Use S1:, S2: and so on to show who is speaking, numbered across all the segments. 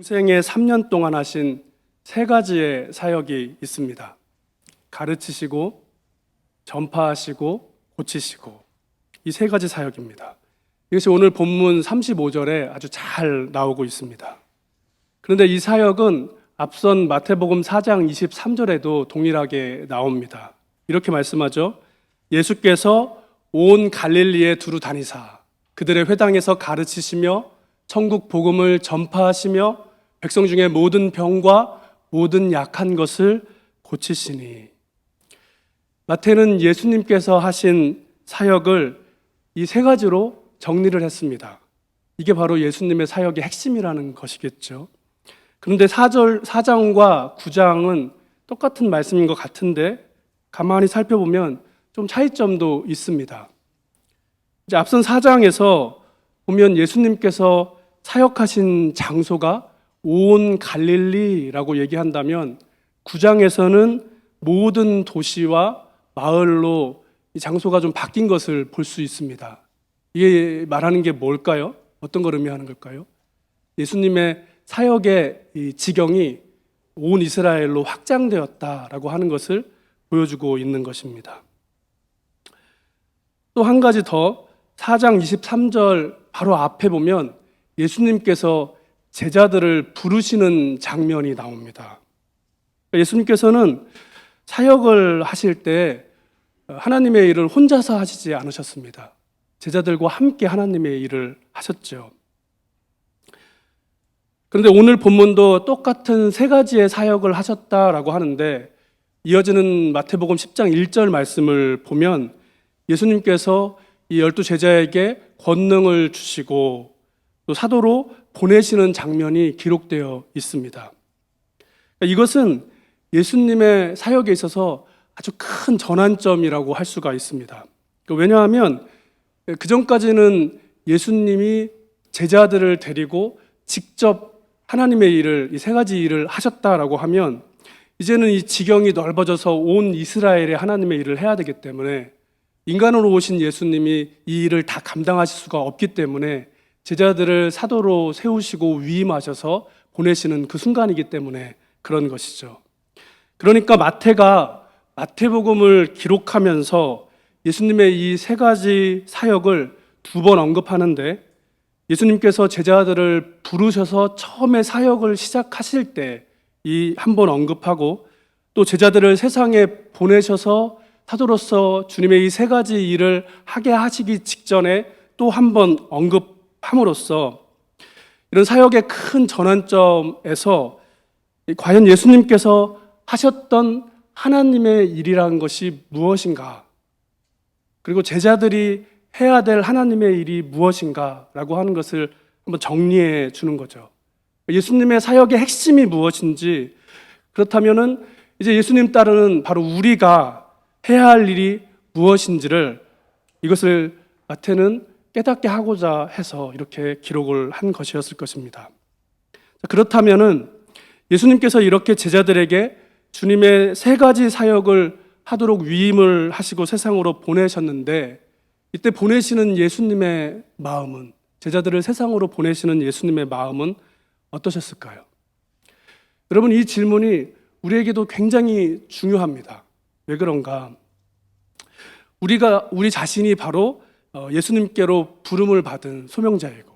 S1: 평생에 3년 동안 하신 세 가지의 사역이 있습니다. 가르치시고, 전파하시고, 고치시고. 이 세 가지 사역입니다. 이것이 오늘 본문 35절에 아주 잘 나오고 있습니다. 그런데 이 사역은 앞선 마태복음 4장 23절에도 동일하게 나옵니다. 이렇게 말씀하죠. 예수께서 온 갈릴리에 두루 다니사 그들의 회당에서 가르치시며 천국 복음을 전파하시며 백성 중에 모든 병과 모든 약한 것을 고치시니. 마태는 예수님께서 하신 사역을 이 세 가지로 정리를 했습니다. 이게 바로 예수님의 사역의 핵심이라는 것이겠죠. 그런데 4장과 9장은 똑같은 말씀인 것 같은데 가만히 살펴보면 좀 차이점도 있습니다. 이제 앞선 4장에서 보면 예수님께서 사역하신 장소가 온 갈릴리라고 얘기한다면 9장에서는 모든 도시와 마을로 이 장소가 좀 바뀐 것을 볼 수 있습니다. 이게 말하는 게 뭘까요? 어떤 걸 의미하는 걸까요? 예수님의 사역의 이 지경이 온 이스라엘로 확장되었다라고 하는 것을 보여주고 있는 것입니다. 또 한 가지 더 4장 23절 바로 앞에 보면 예수님께서 제자들을 부르시는 장면이 나옵니다. 예수님께서는 사역을 하실 때 하나님의 일을 혼자서 하시지 않으셨습니다. 제자들과 함께 하나님의 일을 하셨죠. 그런데 오늘 본문도 똑같은 세 가지의 사역을 하셨다라고 하는데 이어지는 마태복음 10장 1절 말씀을 보면 예수님께서 이 12 제자에게 권능을 주시고 또 사도로 보내시는 장면이 기록되어 있습니다. 이것은 예수님의 사역에 있어서 아주 큰 전환점이라고 할 수가 있습니다. 왜냐하면 그전까지는 예수님이 제자들을 데리고 직접 하나님의 일을, 이 세 가지 일을 하셨다라고 하면 이제는 이 지경이 넓어져서 온 이스라엘에 하나님의 일을 해야 되기 때문에 인간으로 오신 예수님이 이 일을 다 감당하실 수가 없기 때문에 제자들을 사도로 세우시고 위임하셔서 보내시는 그 순간이기 때문에 그런 것이죠. 그러니까 마태가 마태복음을 기록하면서 예수님의 이 세 가지 사역을 두 번 언급하는데 예수님께서 제자들을 부르셔서 처음에 사역을 시작하실 때 이 한 번 언급하고 또 제자들을 세상에 보내셔서 사도로서 주님의 이 세 가지 일을 하게 하시기 직전에 또 한 번 언급함으로써 이런 사역의 큰 전환점에서 과연 예수님께서 하셨던 하나님의 일이라는 것이 무엇인가, 그리고 제자들이 해야 될 하나님의 일이 무엇인가라고 하는 것을 한번 정리해 주는 거죠. 예수님의 사역의 핵심이 무엇인지, 그렇다면은 이제 예수님 따르는 바로 우리가 해야 할 일이 무엇인지를 이것을 마태는 깨닫게 하고자 해서 이렇게 기록을 한 것이었을 것입니다. 그렇다면은 예수님께서 이렇게 제자들에게 주님의 세 가지 사역을 하도록 위임을 하시고 세상으로 보내셨는데 이때 보내시는 예수님의 마음은, 제자들을 세상으로 보내시는 예수님의 마음은 어떠셨을까요? 여러분, 이 질문이 우리에게도 굉장히 중요합니다. 왜 그런가? 우리 자신이 바로 예수님께로 부름을 받은 소명자이고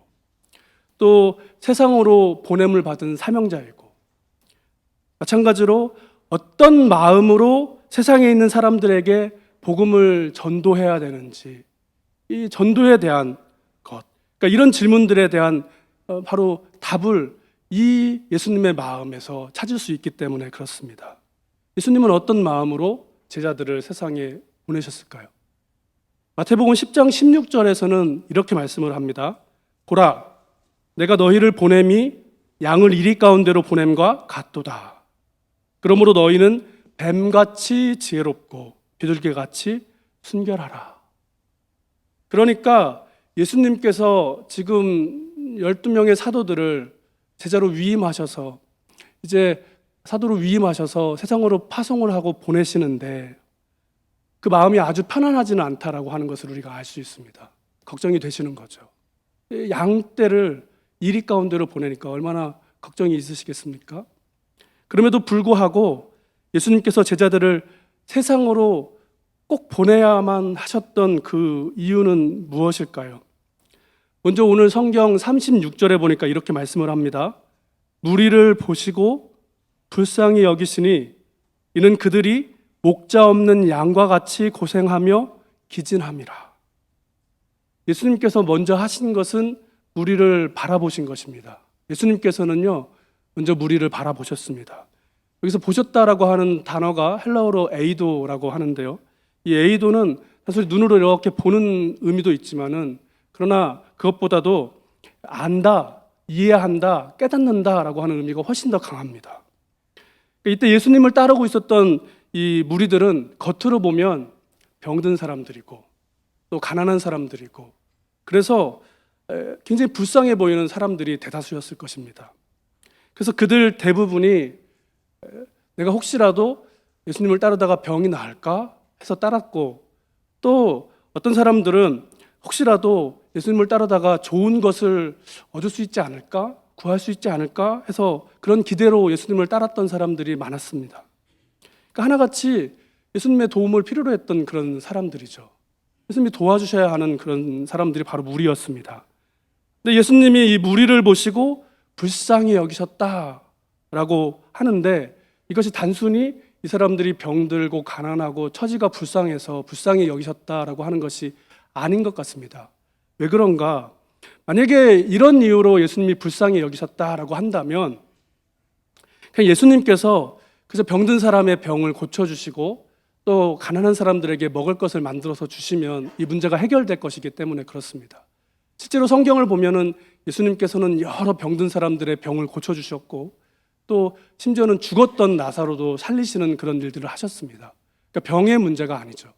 S1: 또 세상으로 보냄을 받은 사명자이고 마찬가지로 어떤 마음으로 세상에 있는 사람들에게 복음을 전도해야 되는지, 이 전도에 대한 것, 그러니까 이런 질문들에 대한 바로 답을 이 예수님의 마음에서 찾을 수 있기 때문에 그렇습니다. 예수님은 어떤 마음으로 제자들을 세상에 보내셨을까요? 마태복음 10장 16절에서는 이렇게 말씀을 합니다. 보라, 내가 너희를 보냄이 양을 이리 가운데로 보냄과 같도다. 그러므로 너희는 뱀같이 지혜롭고 비둘기같이 순결하라. 그러니까 예수님께서 지금 12명의 사도들을 제자로 위임하셔서 이제 사도로 위임하셔서 세상으로 파송을 하고 보내시는데 그 마음이 아주 편안하지는 않다라고 하는 것을 우리가 알 수 있습니다. 걱정이 되시는 거죠. 양떼를 이리 가운데로 보내니까 얼마나 걱정이 있으시겠습니까? 그럼에도 불구하고 예수님께서 제자들을 세상으로 꼭 보내야만 하셨던 그 이유는 무엇일까요? 먼저 오늘 성경 36절에 보니까 이렇게 말씀을 합니다. 무리를 보시고 불쌍히 여기시니 이는 그들이 목자 없는 양과 같이 고생하며 기진함이라. 예수님께서 먼저 하신 것은 무리를 바라보신 것입니다. 예수님께서는요, 먼저 무리를 바라보셨습니다. 여기서 보셨다라고 하는 단어가 헬라어로 에이도라고 하는데요. 이 에이도는 사실 눈으로 이렇게 보는 의미도 있지만은 그러나 그것보다도 안다, 이해한다, 깨닫는다라고 하는 의미가 훨씬 더 강합니다. 이때 예수님을 따르고 있었던 이 무리들은 겉으로 보면 병든 사람들이고 또 가난한 사람들이고 그래서 굉장히 불쌍해 보이는 사람들이 대다수였을 것입니다. 그래서 그들 대부분이 내가 혹시라도 예수님을 따르다가 병이 나을까 해서 따랐고 또 어떤 사람들은 혹시라도 예수님을 따르다가 좋은 것을 얻을 수 있지 않을까? 구할 수 있지 않을까? 해서 그런 기대로 예수님을 따랐던 사람들이 많았습니다. 그러니까 하나같이 예수님의 도움을 필요로 했던 그런 사람들이죠. 예수님이 도와주셔야 하는 그런 사람들이 바로 무리였습니다. 근데 예수님이 이 무리를 보시고 불쌍히 여기셨다라고 하는데 이것이 단순히 이 사람들이 병들고 가난하고 처지가 불쌍해서 불쌍히 여기셨다라고 하는 것이 아닌 것 같습니다. 왜 그런가? 만약에 이런 이유로 예수님이 불쌍히 여기셨다라고 한다면 그냥 예수님께서 그저 병든 사람의 병을 고쳐주시고 또 가난한 사람들에게 먹을 것을 만들어서 주시면 이 문제가 해결될 것이기 때문에 그렇습니다. 실제로 성경을 보면은 예수님께서는 여러 병든 사람들의 병을 고쳐주셨고 또 심지어는 죽었던 나사로도 살리시는 그런 일들을 하셨습니다. 그러니까 병의 문제가 아니죠.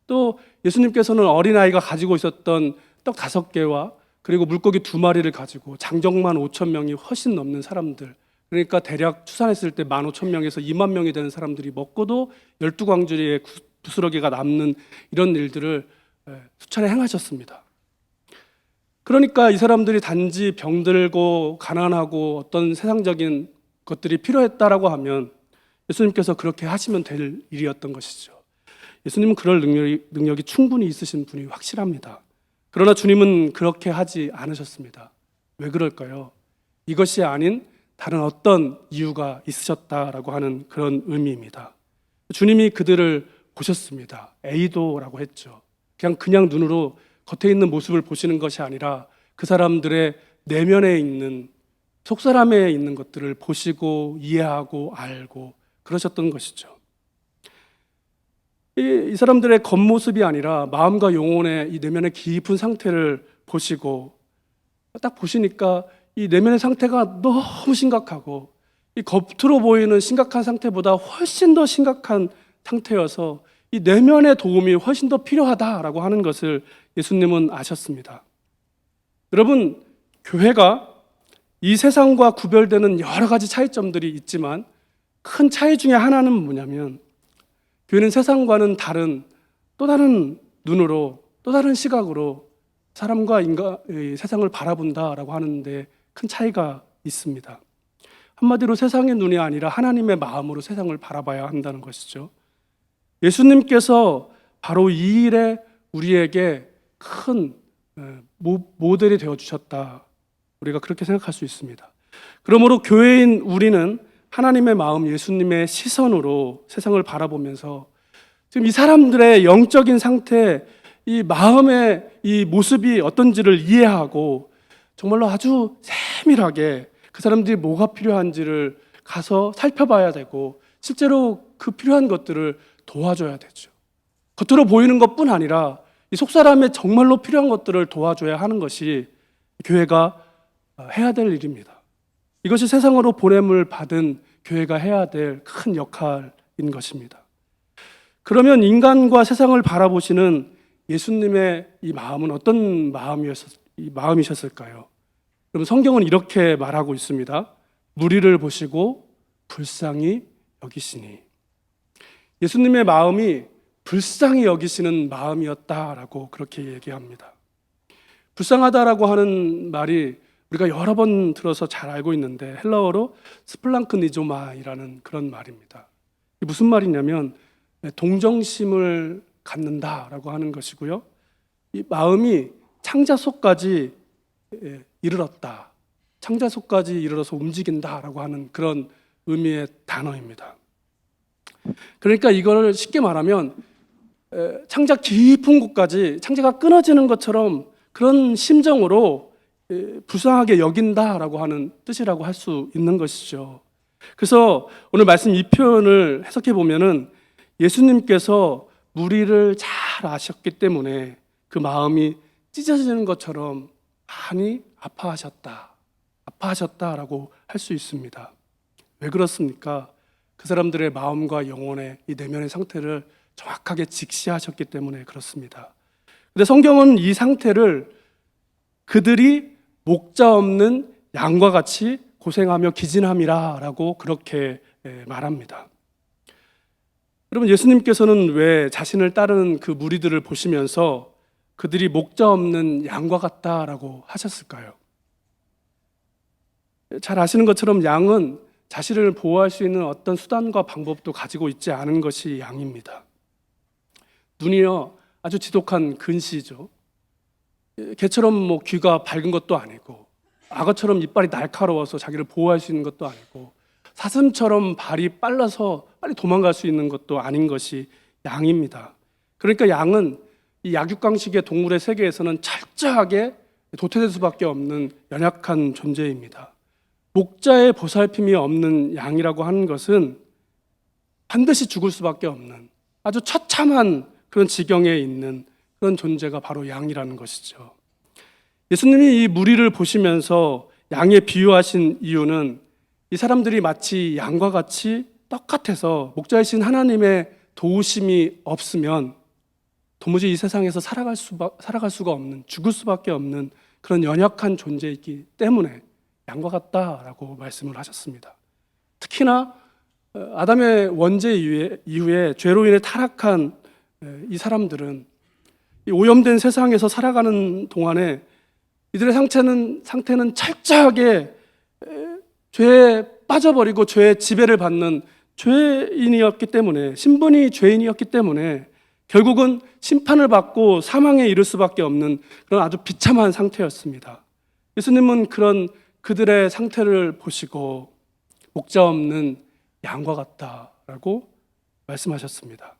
S1: 또 예수님께서는 어린아이가 가지고 있었던 떡 5개와 그리고 물고기 2마리를 가지고 장정만 5천 명이 훨씬 넘는 사람들, 그러니까 대략 추산했을 때 15,000명에서 2만 명이 되는 사람들이 먹고도 12광주리의 부스러기가 남는 이런 일들을 수차례 행하셨습니다. 그러니까 이 사람들이 단지 병들고 가난하고 어떤 세상적인 것들이 필요했다라고 하면 예수님께서 그렇게 하시면 될 일이었던 것이죠. 예수님은 그럴 능력이 충분히 있으신 분이 확실합니다. 그러나 주님은 그렇게 하지 않으셨습니다. 왜 그럴까요? 이것이 아닌 다른 어떤 이유가 있으셨다라고 하는 그런 의미입니다. 주님이 그들을 보셨습니다. 에이도라고 했죠. 그냥 눈으로 겉에 있는 모습을 보시는 것이 아니라 그 사람들의 내면에 있는 속사람에 있는 것들을 보시고 이해하고 알고 그러셨던 것이죠. 이 사람들의 겉모습이 아니라 마음과 영혼의 이 내면의 깊은 상태를 보시고 딱 보시니까 이 내면의 상태가 너무 심각하고 이 겉으로 보이는 심각한 상태보다 훨씬 더 심각한 상태여서 이 내면의 도움이 훨씬 더 필요하다라고 하는 것을 예수님은 아셨습니다. 여러분, 교회가 이 세상과 구별되는 여러 가지 차이점들이 있지만 큰 차이 중에 하나는 뭐냐면 교회는 세상과는 다른 또 다른 눈으로 또 다른 시각으로 사람과 세상을 바라본다라고 하는데 큰 차이가 있습니다. 한마디로 세상의 눈이 아니라 하나님의 마음으로 세상을 바라봐야 한다는 것이죠. 예수님께서 바로 이 일에 우리에게 큰 모델이 되어주셨다. 우리가 그렇게 생각할 수 있습니다. 그러므로 교회인 우리는 하나님의 마음, 예수님의 시선으로 세상을 바라보면서 지금 이 사람들의 영적인 상태, 이 마음의 이 모습이 어떤지를 이해하고 정말로 아주 세밀하게 그 사람들이 뭐가 필요한지를 가서 살펴봐야 되고 실제로 그 필요한 것들을 도와줘야 되죠. 겉으로 보이는 것뿐 아니라 이 속사람의 정말로 필요한 것들을 도와줘야 하는 것이 교회가 해야 될 일입니다. 이것이 세상으로 보냄을 받은 교회가 해야 될 큰 역할인 것입니다. 그러면 인간과 세상을 바라보시는 예수님의 이 마음은 어떤 마음이셨을까요? 그럼 성경은 이렇게 말하고 있습니다. 무리를 보시고 불쌍히 여기시니. 예수님의 마음이 불쌍히 여기시는 마음이었다라고 그렇게 얘기합니다. 불쌍하다라고 하는 말이 우리가 여러 번 들어서 잘 알고 있는데 헬라어로 스플랑크니조마이라는 그런 말입니다. 이게 무슨 말이냐면 동정심을 갖는다라고 하는 것이고요. 이 마음이 창자소까지 이르렀다. 창자소까지 이르러서 움직인다라고 하는 그런 의미의 단어입니다. 그러니까 이걸 쉽게 말하면 창자 깊은 곳까지 창자가 끊어지는 것처럼 그런 심정으로 불쌍하게 여긴다라고 하는 뜻이라고 할 수 있는 것이죠. 그래서 오늘 말씀 이 표현을 해석해 보면은 예수님께서 무리를 잘 아셨기 때문에 그 마음이 찢어지는 것처럼 많이 아파하셨다라고 할 수 있습니다. 왜 그렇습니까? 그 사람들의 마음과 영혼의 이 내면의 상태를 정확하게 직시하셨기 때문에 그렇습니다. 근데 성경은 이 상태를 그들이 목자 없는 양과 같이 고생하며 기진함이라라고 그렇게 말합니다. 여러분, 예수님께서는 왜 자신을 따르는 그 무리들을 보시면서 그들이 목자 없는 양과 같다라고 하셨을까요? 잘 아시는 것처럼 양은 자신을 보호할 수 있는 어떤 수단과 방법도 가지고 있지 않은 것이 양입니다. 눈이요, 아주 지독한 근시죠. 개처럼 귀가 밝은 것도 아니고, 악어처럼 이빨이 날카로워서 자기를 보호할 수 있는 것도 아니고, 사슴처럼 발이 빨라서 빨리 도망갈 수 있는 것도 아닌 것이 양입니다. 그러니까 양은 이 약육강식의 동물의 세계에서는 철저하게 도태될 수밖에 없는 연약한 존재입니다. 목자의 보살핌이 없는 양이라고 하는 것은 반드시 죽을 수밖에 없는 아주 처참한 그런 지경에 있는 그런 존재가 바로 양이라는 것이죠. 예수님이 이 무리를 보시면서 양에 비유하신 이유는 이 사람들이 마치 양과 같이 똑같아서 목자이신 하나님의 도우심이 없으면 도무지 이 세상에서 살아갈 수가 없는, 죽을 수밖에 없는 그런 연약한 존재이기 때문에 양과 같다라고 말씀을 하셨습니다. 특히나 아담의 원죄 이후에 죄로 인해 타락한 이 사람들은 이 오염된 세상에서 살아가는 동안에 이들의 상태는 철저하게 죄에 빠져버리고 죄의 지배를 받는 죄인이었기 때문에, 신분이 죄인이었기 때문에 결국은 심판을 받고 사망에 이를 수밖에 없는 그런 아주 비참한 상태였습니다. 예수님은 그런 그들의 상태를 보시고 목자 없는 양과 같다라고 말씀하셨습니다.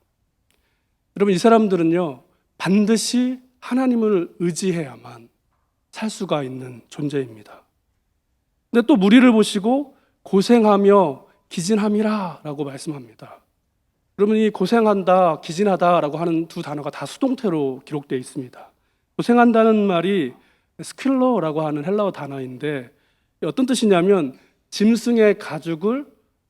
S1: 여러분, 이 사람들은요, 반드시 하나님을 의지해야만 살 수가 있는 존재입니다. 근데 또 무리를 보시고 고생하며 기진함이라 라고 말씀합니다. 여러분, 이 고생한다, 기진하다 라고 하는 두 단어가 다 수동태로 기록되어 있습니다. 고생한다는 말이 스퀼러라고 하는 헬라어 단어인데 어떤 뜻이냐면 짐승의 가죽을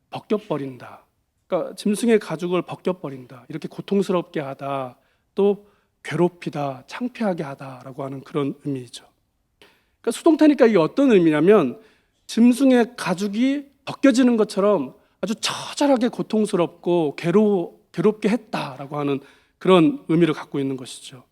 S1: 벗겨버린다. 그러니까 짐승의 가죽을 벗겨버린다. 이렇게 고통스럽게 하다, 또 괴롭히다, 창피하게 하다라고 하는 그런 의미죠. 그러니까 수동태니까 이게 어떤 의미냐면 짐승의 가죽이 벗겨지는 것처럼 아주 처절하게 고통스럽고 괴롭게 했다라고 하는 그런 의미를 갖고 있는 것이죠.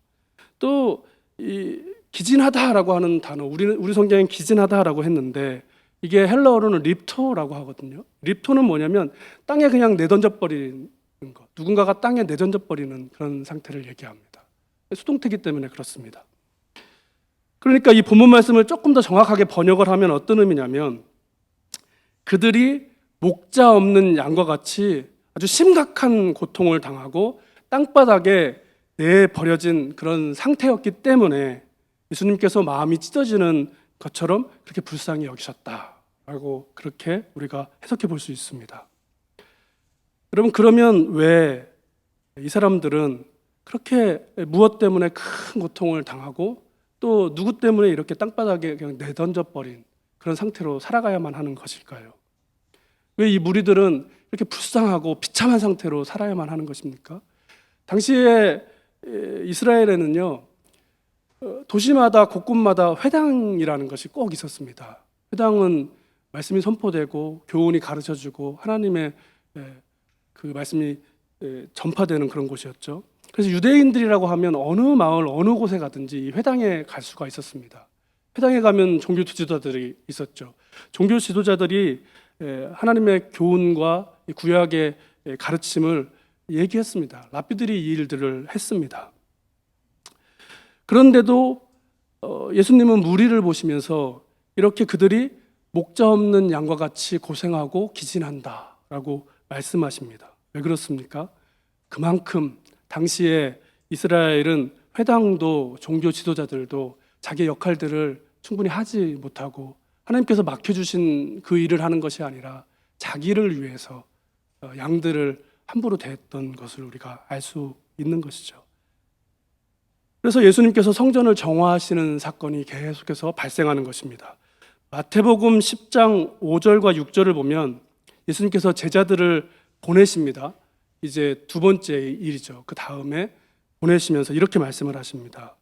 S1: 또 이 기진하다라고 하는 단어, 우리 성경엔 기진하다라고 했는데 이게 헬라어로는 립토라고 하거든요. 립토는 뭐냐면 땅에 그냥 내던져 버리는 것, 누군가가 땅에 내던져 버리는 그런 상태를 얘기합니다. 수동태이기 때문에 그렇습니다. 그러니까 이 본문 말씀을 조금 더 정확하게 번역을 하면 어떤 의미냐면 그들이 목자 없는 양과 같이 아주 심각한 고통을 당하고 땅바닥에 내버려진 그런 상태였기 때문에 예수님께서 마음이 찢어지는 것처럼 그렇게 불쌍히 여기셨다라고 그렇게 우리가 해석해 볼 수 있습니다. 여러분, 그러면 왜 이 사람들은 그렇게 무엇 때문에 큰 고통을 당하고 또 누구 때문에 이렇게 땅바닥에 그냥 내던져 버린 그런 상태로 살아가야만 하는 것일까요? 왜 이 무리들은 이렇게 불쌍하고 비참한 상태로 살아야만 하는 것입니까? 당시에 이스라엘에는요, 도시마다 곳곳마다 회당이라는 것이 꼭 있었습니다. 회당은 말씀이 선포되고 교훈이 가르쳐주고 하나님의 그 말씀이 전파되는 그런 곳이었죠. 그래서 유대인들이라고 하면 어느 마을 어느 곳에 가든지 이 회당에 갈 수가 있었습니다. 회당에 가면 종교 지도자들이 있었죠. 종교 지도자들이 하나님의 교훈과 구약의 가르침을 얘기했습니다. 랍비들이 이 일들을 했습니다. 그런데도 예수님은 무리를 보시면서 이렇게 그들이 목자 없는 양과 같이 고생하고 기진한다라고 말씀하십니다. 왜 그렇습니까? 그만큼 당시에 이스라엘은 회당도 종교 지도자들도 자기의 역할들을 충분히 하지 못하고 하나님께서 맡겨주신 그 일을 하는 것이 아니라 자기를 위해서 양들을 함부로 대했던 것을 우리가 알 수 있는 것이죠. 그래서 예수님께서 성전을 정화하시는 사건이 계속해서 발생하는 것입니다. 마태복음 10장 5절과 6절을 보면 예수님께서 제자들을 보내십니다. 이제 두 번째 일이죠. 그 다음에 보내시면서 이렇게 말씀을 하십니다.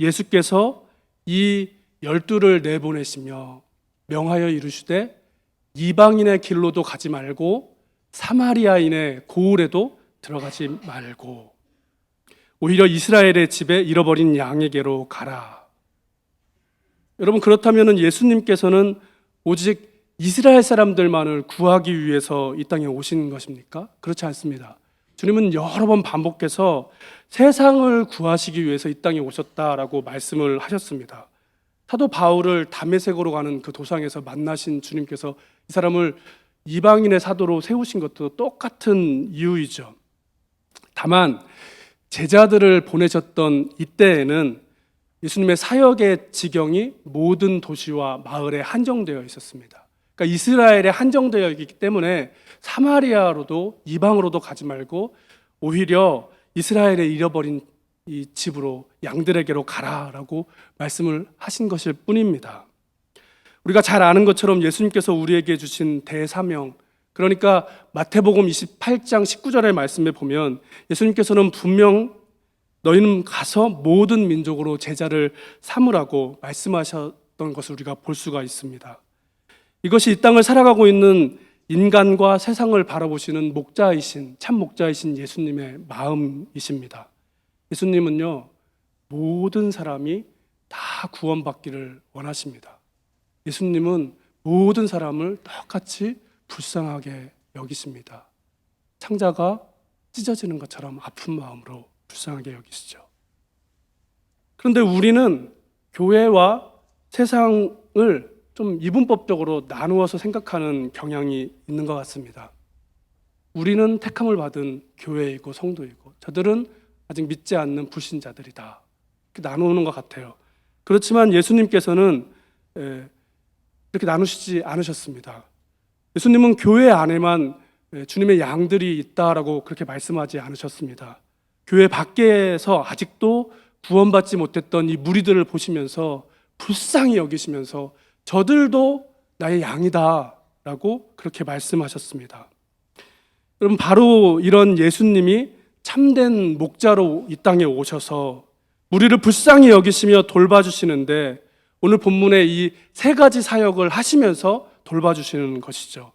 S1: 예수께서 이 12를 내보내시며 명하여 이르시되 이방인의 길로도 가지 말고 사마리아인의 고을에도 들어가지 말고 오히려 이스라엘의 집에 잃어버린 양에게로 가라. 여러분, 그렇다면 예수님께서는 오직 이스라엘 사람들만을 구하기 위해서 이 땅에 오신 것입니까? 그렇지 않습니다. 주님은 여러 번 반복해서 세상을 구하시기 위해서 이 땅에 오셨다라고 말씀을 하셨습니다. 사도 바울을 다메섹으로 가는 그 도상에서 만나신 주님께서 이 사람을 이방인의 사도로 세우신 것도 똑같은 이유이죠. 다만 제자들을 보내셨던 이때에는 예수님의 사역의 지경이 모든 도시와 마을에 한정되어 있었습니다. 그러니까 이스라엘에 한정되어 있기 때문에 사마리아로도 이방으로도 가지 말고 오히려 이스라엘에 잃어버린 이 집으로 양들에게로 가라라고 말씀을 하신 것일 뿐입니다. 우리가 잘 아는 것처럼 예수님께서 우리에게 주신 대사명, 그러니까 마태복음 28장 19절의 말씀에 보면 예수님께서는 분명 너희는 가서 모든 민족으로 제자를 삼으라고 말씀하셨던 것을 우리가 볼 수가 있습니다. 이것이 이 땅을 살아가고 있는 인간과 세상을 바라보시는 목자이신, 참 목자이신 예수님의 마음이십니다. 예수님은요, 모든 사람이 다 구원받기를 원하십니다. 예수님은 모든 사람을 똑같이 불쌍하게 여기십니다. 창자가 찢어지는 것처럼 아픈 마음으로 불쌍하게 여기시죠. 그런데 우리는 교회와 세상을 좀 이분법적으로 나누어서 생각하는 경향이 있는 것 같습니다. 우리는 택함을 받은 교회이고 성도이고 저들은 아직 믿지 않는 불신자들이다, 이렇게 나누는 것 같아요. 그렇지만 예수님께서는 이렇게 나누시지 않으셨습니다. 예수님은 교회 안에만 주님의 양들이 있다라고 그렇게 말씀하지 않으셨습니다. 교회 밖에서 아직도 구원받지 못했던 이 무리들을 보시면서 불쌍히 여기시면서 저들도 나의 양이다라고 그렇게 말씀하셨습니다. 여러분, 바로 이런 예수님이 참된 목자로 이 땅에 오셔서 우리를 불쌍히 여기시며 돌봐주시는데 오늘 본문의 이 세 가지 사역을 하시면서 돌봐주시는 것이죠.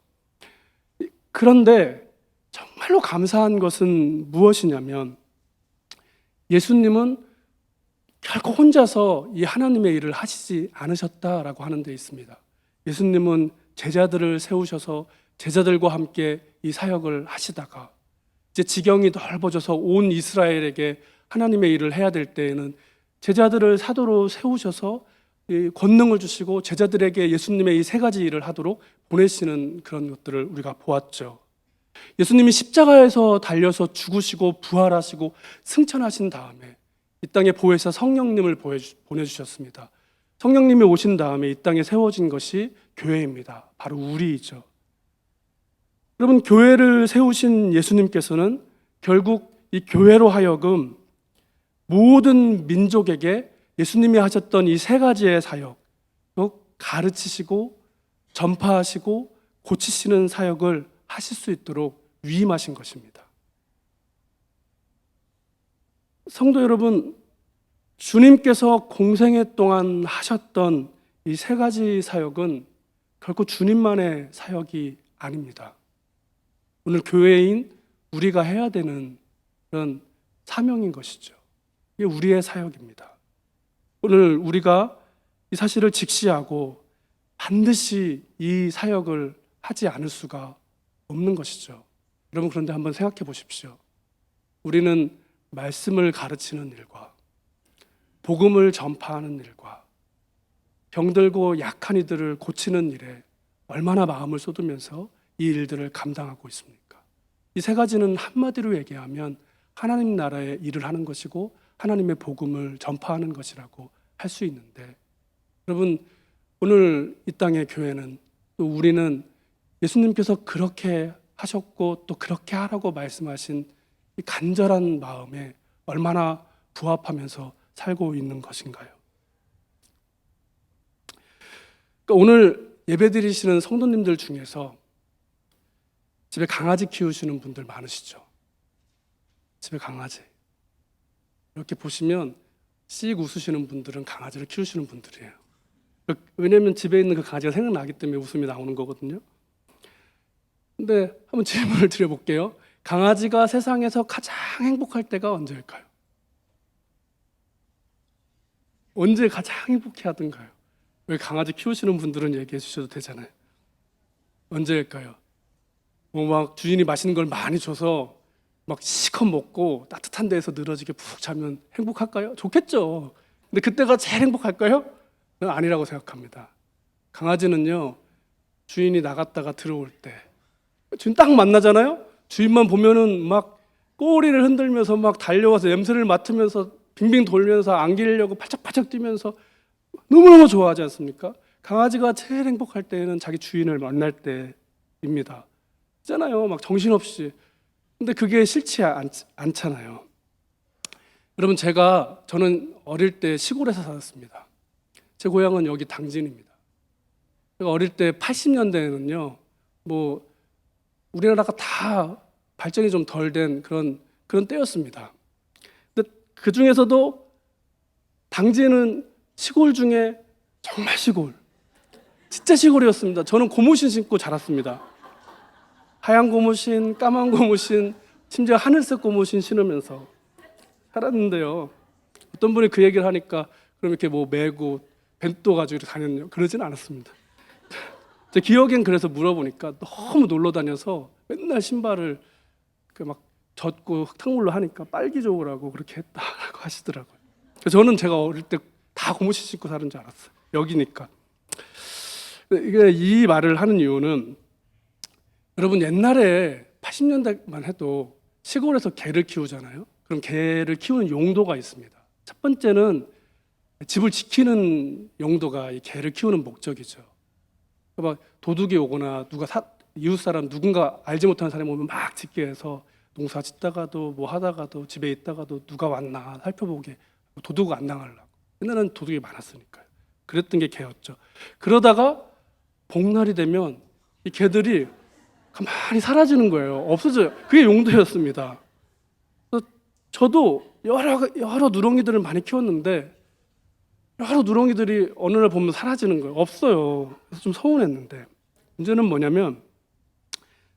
S1: 그런데 정말로 감사한 것은 무엇이냐면 예수님은 결코 혼자서 이 하나님의 일을 하시지 않으셨다라고 하는 데 있습니다. 예수님은 제자들을 세우셔서 제자들과 함께 이 사역을 하시다가 이제 지경이 넓어져서 온 이스라엘에게 하나님의 일을 해야 될 때에는 제자들을 사도로 세우셔서 권능을 주시고 제자들에게 예수님의 이 세 가지 일을 하도록 보내시는 그런 것들을 우리가 보았죠. 예수님이 십자가에서 달려서 죽으시고 부활하시고 승천하신 다음에 이 땅에 보혜사 성령님을 보내주셨습니다. 성령님이 오신 다음에 이 땅에 세워진 것이 교회입니다. 바로 우리이죠. 여러분, 교회를 세우신 예수님께서는 결국 이 교회로 하여금 모든 민족에게 예수님이 하셨던 이 세 가지의 사역, 가르치시고 전파하시고 고치시는 사역을 하실 수 있도록 위임하신 것입니다. 성도 여러분, 주님께서 공생애 동안 하셨던 이 세 가지 사역은 결코 주님만의 사역이 아닙니다. 오늘 교회인 우리가 해야 되는 그런 사명인 것이죠. 이게 우리의 사역입니다. 오늘 우리가 이 사실을 직시하고 반드시 이 사역을 하지 않을 수가 없는 것이죠. 여러분, 그런데 한번 생각해 보십시오. 우리는 말씀을 가르치는 일과 복음을 전파하는 일과 병들고 약한 이들을 고치는 일에 얼마나 마음을 쏟으면서 이 일들을 감당하고 있습니까? 이 세 가지는 한마디로 얘기하면 하나님 나라의 일을 하는 것이고 하나님의 복음을 전파하는 것이라고 할 수 있는데, 여러분, 오늘 이 땅의 교회는, 또 우리는 예수님께서 그렇게 하셨고 또 그렇게 하라고 말씀하신 이 간절한 마음에 얼마나 부합하면서 살고 있는 것인가요? 그러니까 오늘 예배드리시는 성도님들 중에서 집에 강아지 키우시는 분들 많으시죠? 집에 강아지 이렇게 보시면 씩 웃으시는 분들은 강아지를 키우시는 분들이에요. 왜냐하면 집에 있는 그 강아지가 생각나기 때문에 웃음이 나오는 거거든요. 근데 한번 질문을 드려볼게요. 강아지가 세상에서 가장 행복할 때가 언제일까요? 언제 가장 행복해 하던가요? 왜 강아지 키우시는 분들은 얘기해 주셔도 되잖아요. 언제일까요? 뭐 막 주인이 맛있는 걸 많이 줘서 막 시컷 먹고 따뜻한 데에서 늘어지게 푹 자면 행복할까요? 좋겠죠. 근데 그때가 제일 행복할까요? 저는 아니라고 생각합니다. 강아지는요, 주인이 나갔다가 들어올 때 주인 딱 만나잖아요. 주인만 보면은 막 꼬리를 흔들면서 막 달려와서 냄새를 맡으면서 빙빙 돌면서 안기려고 팔짝팔짝 뛰면서 너무너무 좋아하지 않습니까? 강아지가 제일 행복할 때는 자기 주인을 만날 때입니다. 있잖아요, 막 정신없이. 근데 그게 싫지 않잖아요. 여러분, 저는 어릴 때 시골에서 살았습니다. 제 고향은 여기 당진입니다. 제가 어릴 때 80년대에는요, 뭐 우리나라가 다 발전이 좀 덜 된 그런 때였습니다. 근데 그 중에서도 당진은 시골 중에 정말 시골, 진짜 시골이었습니다. 저는 고무신 신고 자랐습니다. 하얀 고무신, 까만 고무신, 심지어 하늘색 고무신 신으면서 살았는데요. 어떤 분이 그 얘기를 하니까 그럼 이렇게 뭐 메고 벤또 가지고 이렇게 다녔냐? 그러진 않았습니다. 제 기억엔 그래서 물어보니까 너무 놀러 다녀서 맨날 신발을 막 젖고 흙탕물로 하니까 빨기 좋으라고 그렇게 했다라고 하시더라고요. 저는 제가 어릴 때 다 고무신 신고 사는 줄 알았어요. 여기니까. 이게 이 말을 하는 이유는, 여러분, 옛날에 80년대만 해도 시골에서 개를 키우잖아요. 그럼 개를 키우는 용도가 있습니다. 첫 번째는 집을 지키는 용도가 이 개를 키우는 목적이죠. 막 도둑이 오거나 이웃 사람 누군가 알지 못하는 사람이 오면 막 짖게 해서 농사 짓다가도 뭐 하다가도 집에 있다가도 누가 왔나 살펴보게, 도둑 안 당하려고. 옛날에는 도둑이 많았으니까요. 그랬던 게 개였죠. 그러다가 복날이 되면 이 개들이 가만히 사라지는 거예요. 없어져요. 그게 용도였습니다. 저도 여러 누렁이들을 많이 키웠는데 여러 누렁이들이 어느 날 보면 사라지는 거예요. 없어요. 그래서 좀 서운했는데, 문제는 뭐냐면,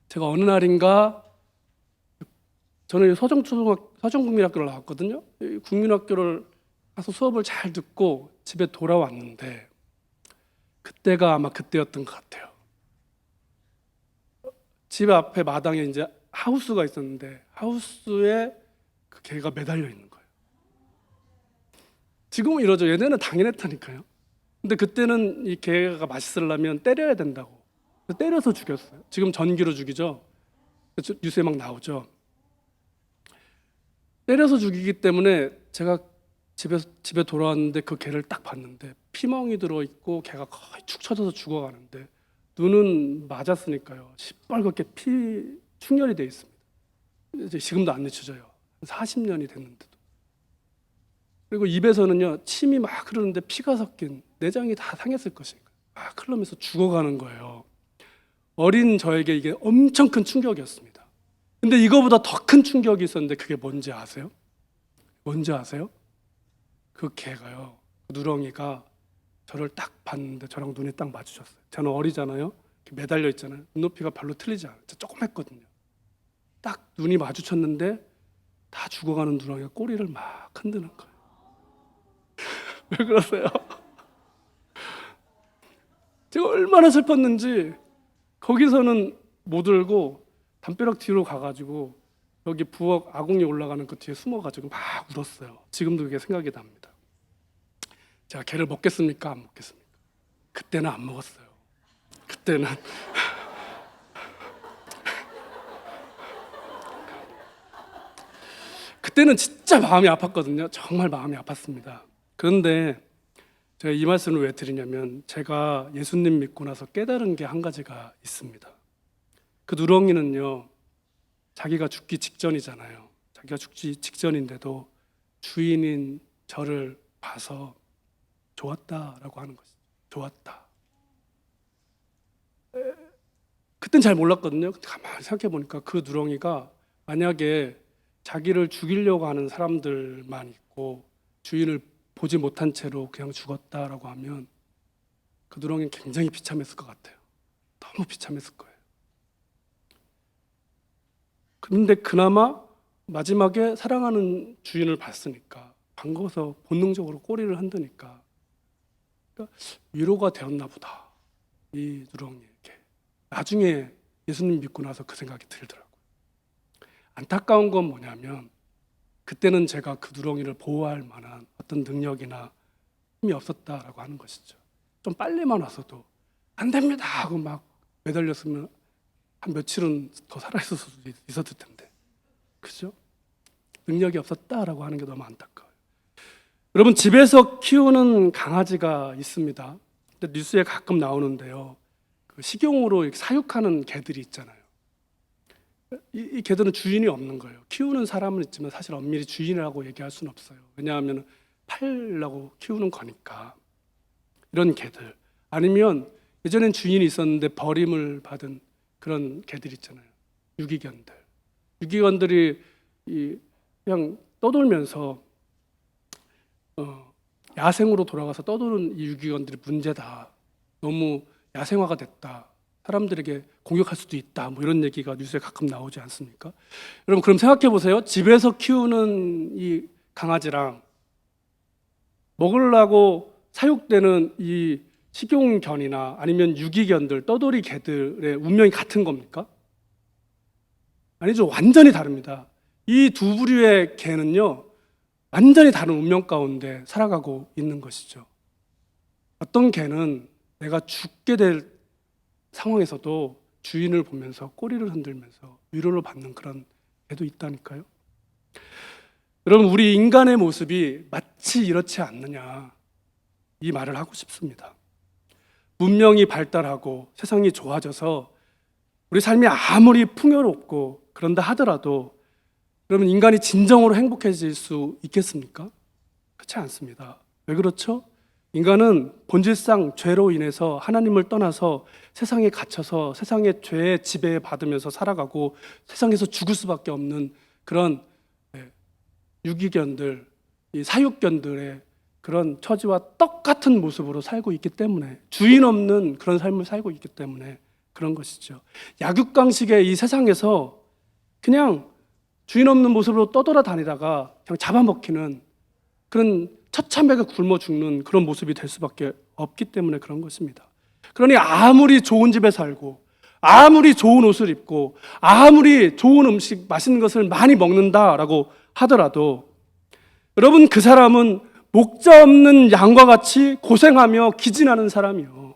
S1: 제가 어느 날인가, 저는 서정국민학교를 나왔거든요. 국민학교를 가서 수업을 잘 듣고 집에 돌아왔는데, 그때가 아마 그때였던 것 같아요. 집 앞에 마당에 이제 하우스가 있었는데 하우스에 그 개가 매달려 있는 거예요. 지금은 이러죠. 얘네는 당연했다니까요. 근데 그때는 이 개가 맛있으려면 때려야 된다고. 때려서 죽였어요. 지금 전기로 죽이죠. 뉴스에 막 나오죠. 때려서 죽이기 때문에 제가 집에 돌아왔는데 그 개를 딱 봤는데 피멍이 들어있고 개가 거의 축 처져서 죽어가는데, 눈은 맞았으니까요, 시뻘겋게 피 충혈이 돼 있습니다. 이제 지금도 안 잊혀져요. 40년이 됐는데도. 그리고 입에서는요, 침이 막 흐르는데 피가 섞인, 내장이 다 상했을 것이니까 막 흘러면서 죽어가는 거예요. 어린 저에게 이게 엄청 큰 충격이었습니다. 근데 이거보다 더 큰 충격이 있었는데, 그게 뭔지 아세요? 뭔지 아세요? 그 개가요, 누렁이가 저를 딱 봤는데 저랑 눈이 딱 마주쳤어요. 저는 어리잖아요. 매달려 있잖아요. 눈높이가 별로 틀리지 않아요. 조그맣거든요. 딱 눈이 마주쳤는데 다 죽어가는 누렁이가 꼬리를 막 흔드는 거예요. 왜 그러세요? 제가 얼마나 슬펐는지 거기서는 못 울고 담벼락 뒤로 가가지고 여기 부엌 아궁이 올라가는 그 뒤에 숨어가지고 막 울었어요. 지금도 그게 생각이 납니다. 제가 걔를 먹겠습니까? 안 먹겠습니까? 그때는 안 먹었어요. 그때는 진짜 마음이 아팠거든요. 정말 마음이 아팠습니다. 그런데 제가 이 말씀을 왜 드리냐면 제가 예수님 믿고 나서 깨달은 게 한 가지가 있습니다. 그 누렁이는요, 자기가 죽기 직전이잖아요. 자기가 죽기 직전인데도 주인인 저를 봐서 좋았다라고 하는 것이죠. 좋았다. 그땐 잘 몰랐거든요. 근데 가만히 생각해 보니까 그 누렁이가 만약에 자기를 죽이려고 하는 사람들만 있고 주인을 보지 못한 채로 그냥 죽었다라고 하면 그 누렁이는 굉장히 비참했을 것 같아요. 너무 비참했을 거예요. 근데 그나마 마지막에 사랑하는 주인을 봤으니까 반가워서 본능적으로 꼬리를 흔드니까 그러니까 위로가 되었나 보다, 이 누렁이에게. 나중에 예수님 믿고 나서 그 생각이 들더라고요. 안타까운 건 뭐냐면 그때는 제가 그 누렁이를 보호할 만한 어떤 능력이나 힘이 없었다라고 하는 것이죠. 좀 빨리만 왔어도 안 됩니다 하고 막 매달렸으면 한 며칠은 더 살아있을 수도 있었을 텐데, 그죠? 능력이 없었다라고 하는 게 너무 안타까워요. 여러분, 집에서 키우는 강아지가 있습니다. 근데 뉴스에 가끔 나오는데요, 그 식용으로 이렇게 사육하는 개들이 있잖아요. 이 개들은 주인이 없는 거예요. 키우는 사람은 있지만 사실 엄밀히 주인이라고 얘기할 수는 없어요. 왜냐하면 팔려고 키우는 거니까. 이런 개들, 아니면 예전엔 주인이 있었는데 버림을 받은 그런 개들 있잖아요. 유기견들이 그냥 떠돌면서 야생으로 돌아가서 떠도는 이 유기견들이 문제다, 너무 야생화가 됐다, 사람들에게 공격할 수도 있다, 뭐 이런 얘기가 뉴스에 가끔 나오지 않습니까? 여러분, 그럼 생각해 보세요. 집에서 키우는 이 강아지랑 먹으려고 사육되는 이 식용견이나 아니면 유기견들, 떠돌이 개들의 운명이 같은 겁니까? 아니죠. 완전히 다릅니다. 이 두 부류의 개는요, 완전히 다른 운명 가운데 살아가고 있는 것이죠. 어떤 개는 내가 죽게 될 상황에서도 주인을 보면서 꼬리를 흔들면서 위로를 받는 그런 개도 있다니까요. 여러분, 우리 인간의 모습이 마치 이렇지 않느냐, 이 말을 하고 싶습니다. 문명이 발달하고 세상이 좋아져서 우리 삶이 아무리 풍요롭고 그런다 하더라도 여러분, 인간이 진정으로 행복해질 수 있겠습니까? 그렇지 않습니다. 왜 그렇죠? 인간은 본질상 죄로 인해서 하나님을 떠나서 세상에 갇혀서 세상의 죄의 지배에 받으면서 살아가고 세상에서 죽을 수밖에 없는 그런 유기견들, 이 사육견들의 그런 처지와 똑같은 모습으로 살고 있기 때문에, 주인 없는 그런 삶을 살고 있기 때문에 그런 것이죠. 약육강식의 이 세상에서 그냥 주인 없는 모습으로 떠돌아다니다가 그냥 잡아먹히는 그런 처참하게 굶어 죽는 그런 모습이 될 수밖에 없기 때문에 그런 것입니다. 그러니 아무리 좋은 집에 살고 아무리 좋은 옷을 입고 아무리 좋은 음식, 맛있는 것을 많이 먹는다라고 하더라도 여러분, 그 사람은 목자 없는 양과 같이 고생하며 기진하는 사람이요.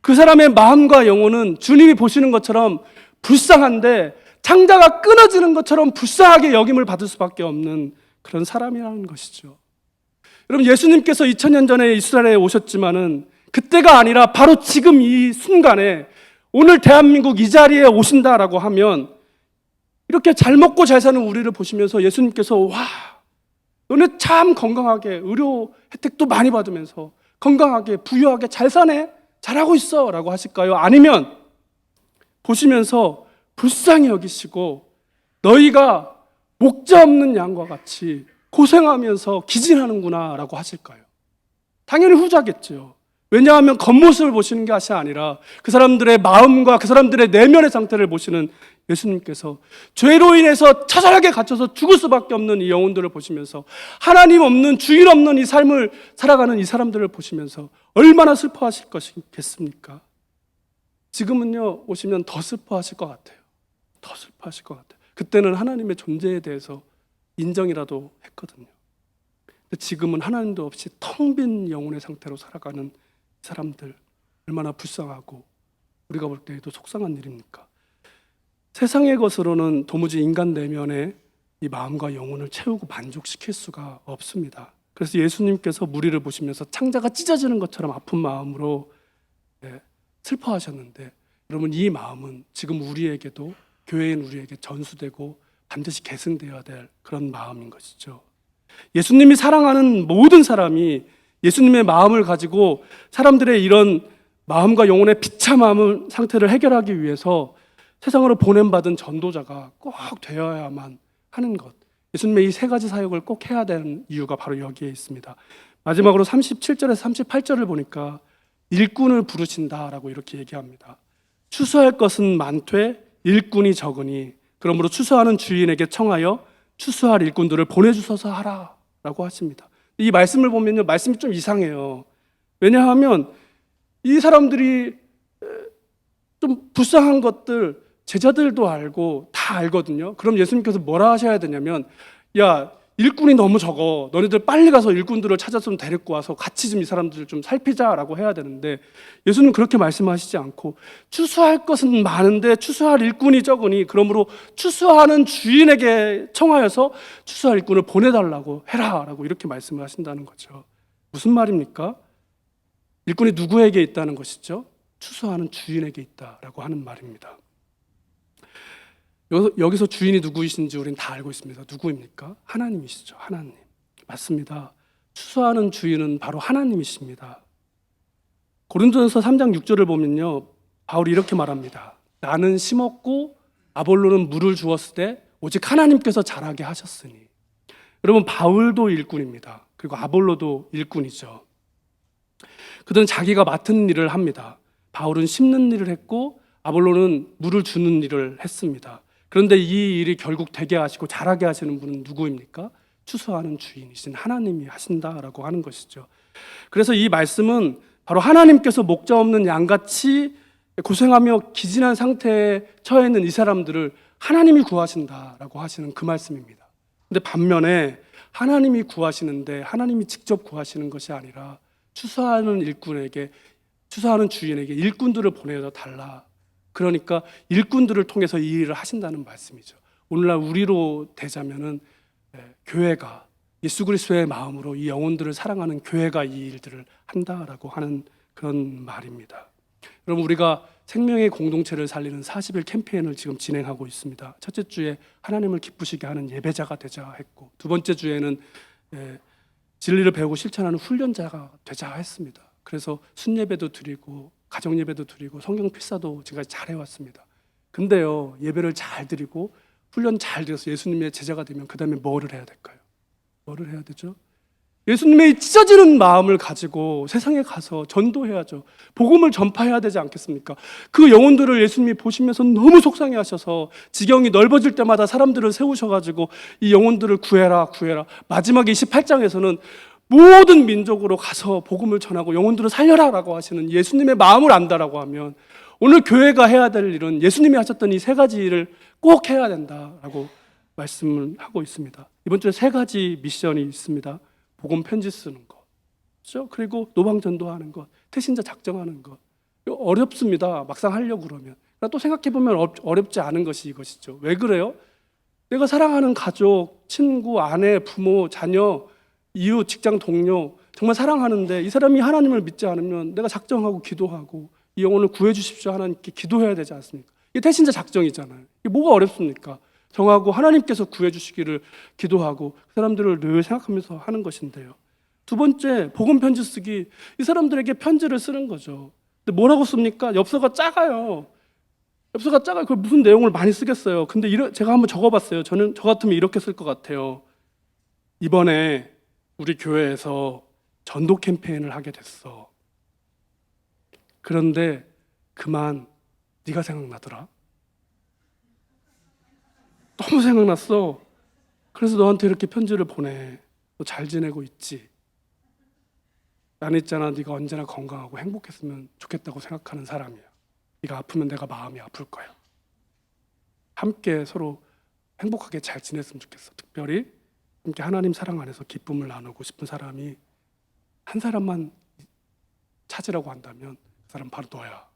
S1: 그 사람의 마음과 영혼은 주님이 보시는 것처럼 불쌍한데 창자가 끊어지는 것처럼 불쌍하게 여김을 받을 수밖에 없는 그런 사람이라는 것이죠. 여러분, 예수님께서 2000년 전에 이스라엘에 오셨지만은 그때가 아니라 바로 지금 이 순간에 오늘 대한민국 이 자리에 오신다라고 하면 이렇게 잘 먹고 잘 사는 우리를 보시면서 예수님께서 와, 너네 참 건강하게 의료 혜택도 많이 받으면서 건강하게 부유하게 잘 사네, 잘하고 있어 라고 하실까요? 아니면 보시면서 불쌍히 여기시고 너희가 목자 없는 양과 같이 고생하면서 기진하는구나 라고 하실까요? 당연히 후자겠죠. 왜냐하면 겉모습을 보시는 것이 아니라 그 사람들의 마음과 그 사람들의 내면의 상태를 보시는 예수님께서 죄로 인해서 처절하게 갇혀서 죽을 수밖에 없는 이 영혼들을 보시면서 하나님 없는, 주인 없는 이 삶을 살아가는 이 사람들을 보시면서 얼마나 슬퍼하실 것이겠습니까? 지금은요, 오시면 더 슬퍼하실 것 같아요. 더 슬퍼하실 것 같아요. 그때는 하나님의 존재에 대해서 인정이라도 했거든요. 근데 지금은 하나님도 없이 텅 빈 영혼의 상태로 살아가는 사람들, 얼마나 불쌍하고 우리가 볼 때에도 속상한 일입니까? 세상의 것으로는 도무지 인간 내면의 이 마음과 영혼을 채우고 만족시킬 수가 없습니다. 그래서 예수님께서 무리를 보시면서 창자가 찢어지는 것처럼 아픈 마음으로 슬퍼하셨는데, 여러분, 이 마음은 지금 우리에게도, 교회인 우리에게 전수되고 반드시 계승되어야 될 그런 마음인 것이죠. 예수님이 사랑하는 모든 사람이 예수님의 마음을 가지고 사람들의 이런 마음과 영혼의 비참함 상태를 해결하기 위해서 세상으로 보냄받은 전도자가 꼭 되어야만 하는 것, 예수님의 이 세 가지 사역을 꼭 해야 되는 이유가 바로 여기에 있습니다. 마지막으로 37절에서 38절을 보니까 일꾼을 부르신다라고 이렇게 얘기합니다. 추수할 것은 많되 일꾼이 적으니 그러므로 추수하는 주인에게 청하여 추수할 일꾼들을 보내주소서 하라라고 하십니다. 이 말씀을 보면요, 말씀이 좀 이상해요. 왜냐하면 이 사람들이 좀 불쌍한 것들 제자들도 알고 다 알거든요. 그럼 예수님께서 뭐라 하셔야 되냐면, 야, 일꾼이 너무 적어, 너네들 빨리 가서 일꾼들을 찾아서 데리고 와서 같이 좀 이 사람들을 좀 살피자라고 해야 되는데, 예수님은 그렇게 말씀하시지 않고 추수할 것은 많은데 추수할 일꾼이 적으니 그러므로 추수하는 주인에게 청하여서 추수할 일꾼을 보내달라고 해라라고 이렇게 말씀을 하신다는 거죠. 무슨 말입니까? 일꾼이 누구에게 있다는 것이죠? 추수하는 주인에게 있다라고 하는 말입니다. 여기서 주인이 누구이신지 우리는 다 알고 있습니다. 누구입니까? 하나님이시죠. 하나님. 맞습니다. 추수하는 주인은 바로 하나님이십니다. 고린도전서 3장 6절을 보면요, 바울이 이렇게 말합니다. 나는 심었고 아볼로는 물을 주었을 때 오직 하나님께서 자라게 하셨으니. 여러분, 바울도 일꾼입니다. 그리고 아볼로도 일꾼이죠. 그들은 자기가 맡은 일을 합니다. 바울은 심는 일을 했고 아볼로는 물을 주는 일을 했습니다. 그런데 이 일이 결국 되게 하시고 자라게 하시는 분은 누구입니까? 추수하는 주인이신 하나님이 하신다라고 하는 것이죠. 그래서 이 말씀은 바로 하나님께서 목자 없는 양같이 고생하며 기진한 상태에 처해 있는 이 사람들을 하나님이 구하신다라고 하시는 그 말씀입니다. 근데 반면에 하나님이 구하시는데 하나님이 직접 구하시는 것이 아니라 추수하는 일꾼에게, 추수하는 주인에게 일꾼들을 보내서 달라. 그러니까 일꾼들을 통해서 이 일을 하신다는 말씀이죠. 오늘날 우리로 되자면은 교회가 예수 그리스도의 마음으로 이 영혼들을 사랑하는 교회가 이 일들을 한다라고 하는 그런 말입니다. 여러분, 우리가 생명의 공동체를 살리는 40일 캠페인을 지금 진행하고 있습니다. 첫째 주에 하나님을 기쁘시게 하는 예배자가 되자 했고, 두 번째 주에는 진리를 배우고 실천하는 훈련자가 되자 했습니다. 그래서 순예배도 드리고 가정예배도 드리고 성경 필사도 지금까지 잘 해왔습니다. 근데요, 예배를 잘 드리고 훈련 잘 드려서 예수님의 제자가 되면 그 다음에 뭐를 해야 될까요? 뭐를 해야 되죠? 예수님의 찢어지는 마음을 가지고 세상에 가서 전도해야죠. 복음을 전파해야 되지 않겠습니까? 그 영혼들을 예수님이 보시면서 너무 속상해하셔서 지경이 넓어질 때마다 사람들을 세우셔가지고 이 영혼들을 구해라 구해라. 마지막 28장에서는 모든 민족으로 가서 복음을 전하고 영혼들을 살려라라고 하시는 예수님의 마음을 안다라고 하면, 오늘 교회가 해야 될 일은 예수님이 하셨던 이 세 가지 일을 꼭 해야 된다라고 말씀을 하고 있습니다. 이번 주에 세 가지 미션이 있습니다. 복음 편지 쓰는 것, 그렇죠? 그리고 노방 전도하는 것, 태신자 작정하는 것. 어렵습니다. 막상 하려고 그러면. 그러나 또 생각해 보면 어렵지 않은 것이 이것이죠. 왜 그래요? 내가 사랑하는 가족, 친구, 아내, 부모, 자녀, 이웃, 직장 동료 정말 사랑하는데 이 사람이 하나님을 믿지 않으면 내가 작정하고 기도하고 이 영혼을 구해 주십시오 하나님께 기도해야 되지 않습니까? 이게 태신자 작정이잖아요. 이게 뭐가 어렵습니까? 정하고 하나님께서 구해 주시기를 기도하고 그 사람들을 늘 생각하면서 하는 것인데요. 두 번째, 복음 편지 쓰기. 이 사람들에게 편지를 쓰는 거죠. 근데 뭐라고 씁니까? 엽서가 작아요. 엽서가 작아요. 그 무슨 내용을 많이 쓰겠어요. 근데 제가 한번 적어봤어요. 저는 저 같으면 이렇게 쓸 것 같아요. 이번에 우리 교회에서 전도 캠페인을 하게 됐어. 그런데 그만 네가 생각나더라. 너무 생각났어. 그래서 너한테 이렇게 편지를 보내. 너 잘 지내고 있지? 나는 있잖아, 네가 언제나 건강하고 행복했으면 좋겠다고 생각하는 사람이야. 네가 아프면 내가 마음이 아플 거야. 함께 서로 행복하게 잘 지냈으면 좋겠어. 특별히 함께 하나님 사랑 안에서 기쁨을 나누고 싶은 사람이 한 사람만 찾으라고 한다면 그 사람 바로 너야.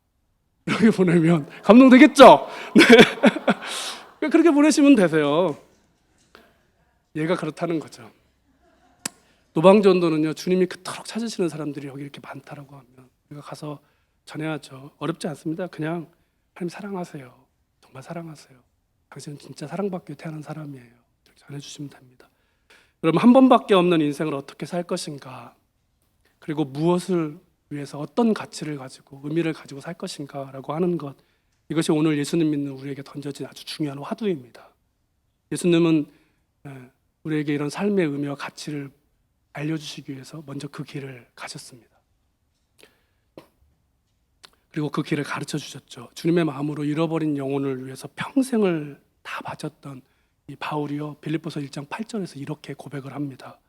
S1: 이렇게 보내면 감동되겠죠? 네. 그렇게 보내시면 되세요. 얘가 그렇다는 거죠. 노방전도는요, 주님이 그토록 찾으시는 사람들이 여기 이렇게 많다라고 하면 우리가 가서 전해야죠. 어렵지 않습니다. 그냥 하나님 사랑하세요. 정말 사랑하세요. 당신은 진짜 사랑받기 위해 태어난 사람이에요. 이렇게 전해주시면 됩니다. 여러분, 한 번밖에 없는 인생을 어떻게 살 것인가, 그리고 무엇을 위해서 어떤 가치를 가지고 의미를 가지고 살 것인가라고 하는 것, 이것이 오늘 예수님 믿는 우리에게 던져진 아주 중요한 화두입니다. 예수님은 우리에게 이런 삶의 의미와 가치를 알려주시기 위해서 먼저 그 길을 가셨습니다. 그리고 그 길을 가르쳐 주셨죠. 주님의 마음으로 잃어버린 영혼을 위해서 평생을 다 바쳤던 이 바울이요, 빌립보서 1장 8절에서 이렇게 고백을 합니다.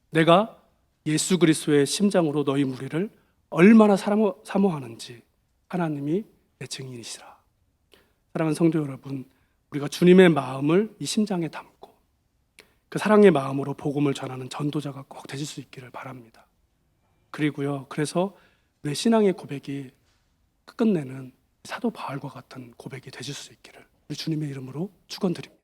S1: 내가 예수 그리스도의 심장으로 너희 무리를 얼마나 사모하는지 하나님이 내 증인이시라. 사랑하는 성도 여러분, 우리가 주님의 마음을 이 심장에 담고 그 사랑의 마음으로 복음을 전하는 전도자가 꼭 되실 수 있기를 바랍니다. 그리고요, 그래서 내 신앙의 고백이 끝내는 사도 바울과 같은 고백이 되실 수 있기를 우리 주님의 이름으로 축원드립니다.